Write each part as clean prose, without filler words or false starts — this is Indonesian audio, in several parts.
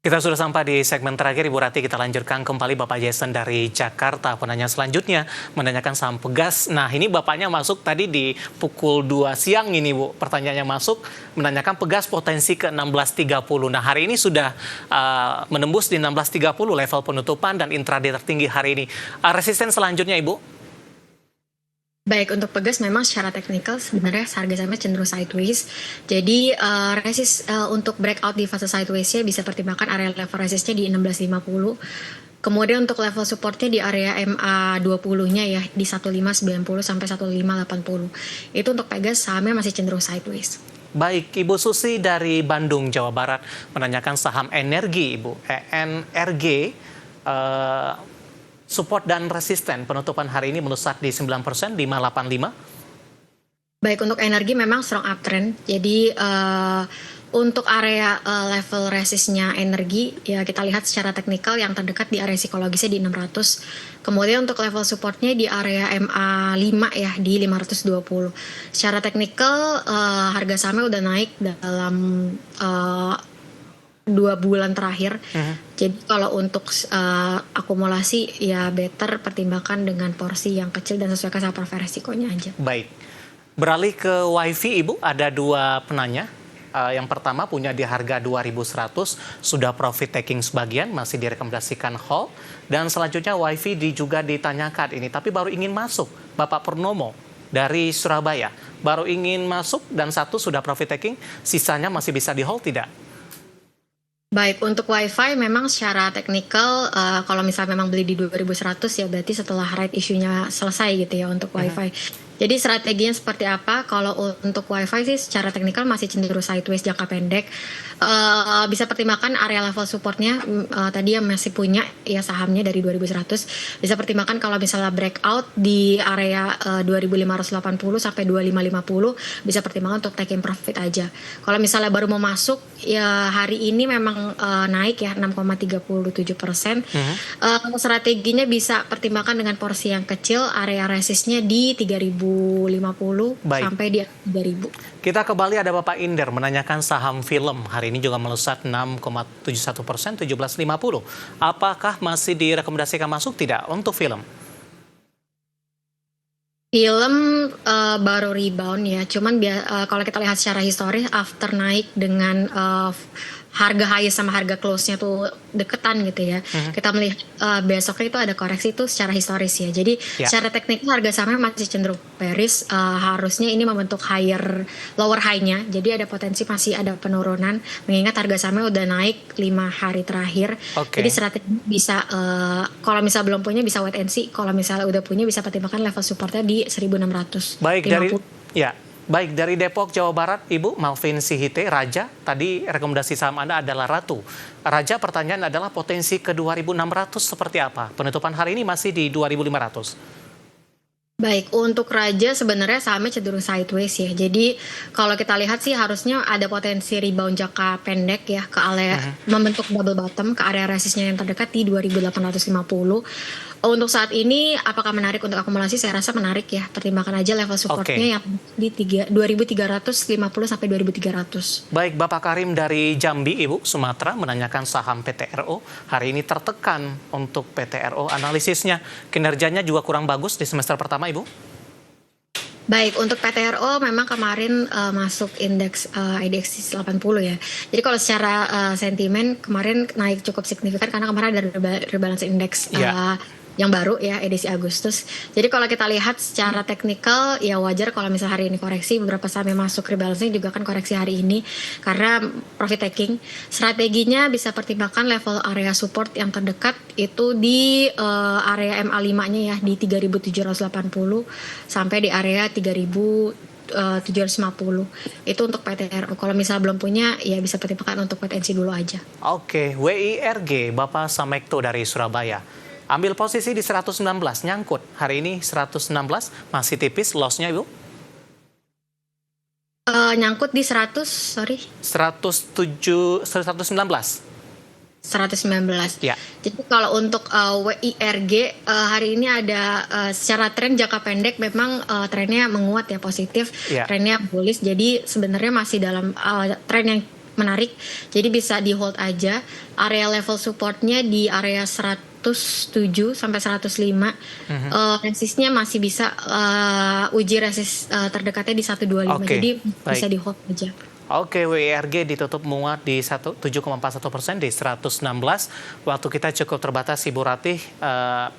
Kita sudah sampai di segmen terakhir, Ibu Rati. Kita lanjutkan kembali Bapak Jason dari Jakarta. Penanya selanjutnya menanyakan saham Pegas. Nah, ini Bapaknya masuk tadi di pukul 2 siang ini, Bu. Pertanyaannya masuk menanyakan Pegas potensi ke 16.30. Nah, hari ini sudah menembus di 16.30 level penutupan dan intraday tertinggi hari ini. Resisten selanjutnya, Ibu? Baik, untuk Pegas memang secara teknikal sebenarnya harga sahamnya cenderung sideways. Jadi untuk breakout di fase sideways-nya bisa pertimbangkan area level resistnya di 16.50. Kemudian untuk level supportnya di area MA20-nya ya di 1590 sampai 1580. Itu untuk Pegas sahamnya masih cenderung sideways. Baik, Ibu Susi dari Bandung, Jawa Barat menanyakan saham energi, Ibu. ENRG. Support dan resisten penutupan hari ini melesat di 9%, 585. Baik, untuk energi memang strong uptrend. Jadi untuk area level resistnya energi ya kita lihat secara teknikal yang terdekat di area psikologisnya di 600. Kemudian untuk level supportnya di area MA5 ya di 520. Secara teknikal harga sahamnya udah naik dalam 2 bulan terakhir. Jadi kalau untuk akumulasi ya better pertimbangkan dengan porsi yang kecil dan sesuaikan sama profil resikonya aja. Baik. Beralih ke WiFi, Ibu, ada 2 penanya. Yang pertama punya di harga 2.100, sudah profit taking sebagian, masih direkomendasikan hold. Dan selanjutnya WiFi juga ditanyakan ini, tapi baru ingin masuk. Bapak Purnomo dari Surabaya, baru ingin masuk dan 1 sudah profit taking, sisanya masih bisa di hold tidak? Baik, untuk WiFi memang secara teknikal kalau misalnya memang beli di 2.100 ya berarti setelah right issue-nya selesai gitu ya untuk WiFi. Jadi strateginya seperti apa? Kalau untuk WiFi sih secara teknikal masih cenderung sideways jangka pendek. Bisa pertimbangkan area level supportnya tadi yang masih punya ya sahamnya dari 2.100. Bisa pertimbangkan kalau misalnya breakout di area 2.580 sampai 2.550 bisa pertimbangkan untuk taking profit aja. Kalau misalnya baru mau masuk ya hari ini memang naik ya 6,37%. Strateginya bisa pertimbangkan dengan porsi yang kecil, area resistnya di 3.050 sampai di 3.000. Kita kembali ada Bapak Inder menanyakan saham film. Hari ini juga melesat 6,71%, 17.50. Apakah masih direkomendasikan masuk tidak untuk film? Film baru rebound ya, cuman kalau kita lihat secara historis after naik dengan harga high sama harga close-nya tuh deketan gitu ya. Kita melihat besoknya itu ada koreksi itu secara historis ya. Jadi secara teknikal harga sahamnya masih cenderung bearish. Harusnya ini membentuk lower high-nya. Jadi ada potensi masih ada penurunan mengingat harga sahamnya udah naik 5 hari terakhir. Jadi strategi bisa kalau misalnya belum punya bisa wait and see. Kalau misalnya udah punya bisa pertimbangkan level supportnya di 1.600. Baik, dari Depok, Jawa Barat, Ibu Malvin Sihite, Raja, tadi rekomendasi saham Anda adalah Ratu. Raja, pertanyaan adalah potensi ke 2.600 seperti apa? Penutupan hari ini masih di 2.500. Baik, untuk Raja sebenarnya sahamnya cenderung sideways ya. Jadi kalau kita lihat sih harusnya ada potensi rebound jangka pendek ya ke area membentuk double bottom ke area resistnya yang terdekat di 2.850. Untuk saat ini apakah menarik untuk akumulasi? Saya rasa menarik ya. Pertimbangkan aja level supportnya yang di 2.350 sampai 2.300. Baik, Bapak Karim dari Jambi, Ibu, Sumatera menanyakan saham PTRO. Hari ini tertekan untuk PTRO. Analisisnya, kinerjanya juga kurang bagus di semester pertama, Ibu. Baik, untuk PTRO memang kemarin masuk indeks IDX 80 ya. Jadi kalau secara sentimen kemarin naik cukup signifikan karena kemarin ada rebalance index yang baru ya edisi Agustus. Jadi kalau kita lihat secara teknikal ya wajar kalau misalnya hari ini koreksi, beberapa saham yang masuk rebalancing juga kan koreksi hari ini karena profit taking. Strateginya bisa pertimbangkan level area support yang terdekat itu di area MA5-nya ya di 3.780 sampai di area 3.750. Itu untuk PTRO. Kalau misalnya belum punya ya bisa pertimbangkan untuk potensi dulu aja. Oke, WIRG Bapak Samekto dari Surabaya. Ambil posisi di 119, nyangkut. Hari ini 116, masih tipis loss-nya, Ibu? Nyangkut di 119. 119. Ya. Jadi kalau untuk WIRG hari ini ada secara tren jangka pendek memang trennya menguat ya positif, trennya bullish. Jadi sebenarnya masih dalam tren yang menarik. Jadi bisa di hold aja. Area level supportnya di area 107 sampai 105. Resistnya masih bisa uji resist terdekatnya di 125. Oke, Jadi baik. bisa di hold aja. Oke, WIRG ditutup menguat di 7,41% di 116. Waktu kita cukup terbatas, Ibu Ratih.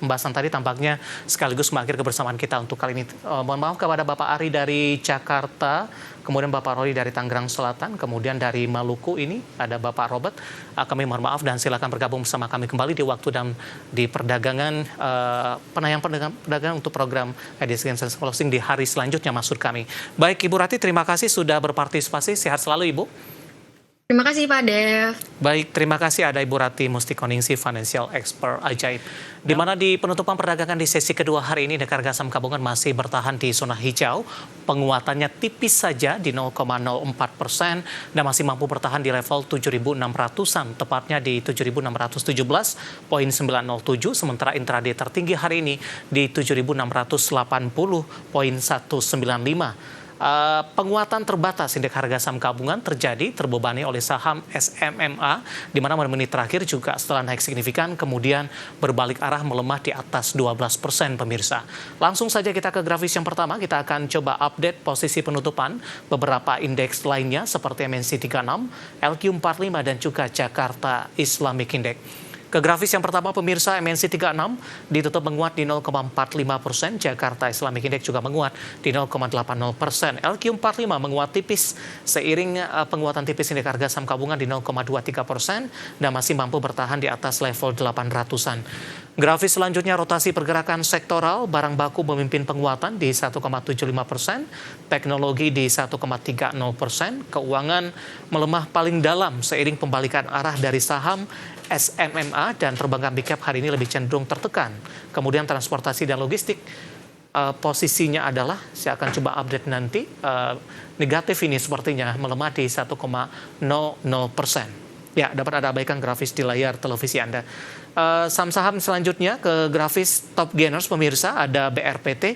Pembahasan tadi tampaknya sekaligus mengakhiri kebersamaan kita untuk kali ini. Mohon maaf kepada Bapak Ari dari Jakarta, kemudian Bapak Roy dari Tangerang Selatan, kemudian dari Maluku ini ada Bapak Robert. Kami mohon maaf dan silakan bergabung bersama kami kembali di waktu dan di perdagangan, penayang perdagangan untuk program Edisi Closing di hari selanjutnya, maksud kami. Baik, Ibu Ratih, terima kasih sudah berpartisipasi. Sehat selalu, Ibu. Terima kasih Pak Dev. Baik, terima kasih ada Ibu Ratih Mustikoningsih, Financial Expert Ajaib. Di mana di penutupan perdagangan di sesi kedua hari ini, harga saham gabungan masih bertahan di zona hijau. Penguatannya tipis saja di 0,04% dan masih mampu bertahan di level 7.600-an, tepatnya di 7.617,907. Sementara intraday tertinggi hari ini di 7.680,195. Penguatan terbatas indeks harga saham gabungan terjadi terbebani oleh saham SMMA, di mana menit terakhir juga setelah naik signifikan kemudian berbalik arah melemah di atas 12%, pemirsa. Langsung saja kita ke grafis yang pertama, kita akan coba update posisi penutupan beberapa indeks lainnya seperti MNC 36, LQ45 dan juga Jakarta Islamic Index. Ke grafis yang pertama, pemirsa, MNC 36 ditutup menguat di 0,45%, Jakarta Islamic Index juga menguat di 0,80%, LQ45 menguat tipis seiring penguatan tipis indeks harga saham gabungan di 0,23% dan masih mampu bertahan di atas level 800-an. Grafis selanjutnya, rotasi pergerakan sektoral, barang baku memimpin penguatan di 1,75%, teknologi di 1,30%, keuangan melemah paling dalam seiring pembalikan arah dari saham SMMA dan perbankan big cap hari ini lebih cenderung tertekan. Kemudian transportasi dan logistik posisinya adalah, saya akan coba update nanti, negatif ini sepertinya melemah di 1,00%. Ya, dapat Anda abaikan grafis di layar televisi Anda. Saham-saham selanjutnya ke grafis top gainers, pemirsa, ada BRPT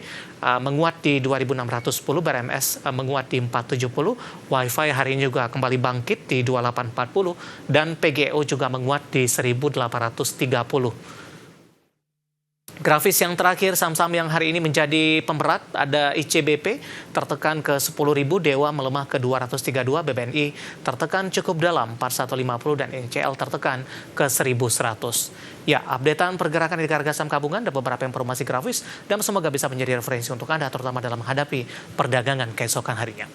menguat di 2.610, BRMS menguat di 470, WiFi hari ini juga kembali bangkit di 2840, dan PGO juga menguat di 1.830. Grafis yang terakhir, saham-saham yang hari ini menjadi pemberat, ada ICBP tertekan ke 10.000, Dewa melemah ke 232, BBNI tertekan cukup dalam 4150 dan NCL tertekan ke 1.100. Ya, updatean pergerakan di harga saham gabungan dan beberapa informasi grafis dan semoga bisa menjadi referensi untuk Anda terutama dalam menghadapi perdagangan keesokan harinya.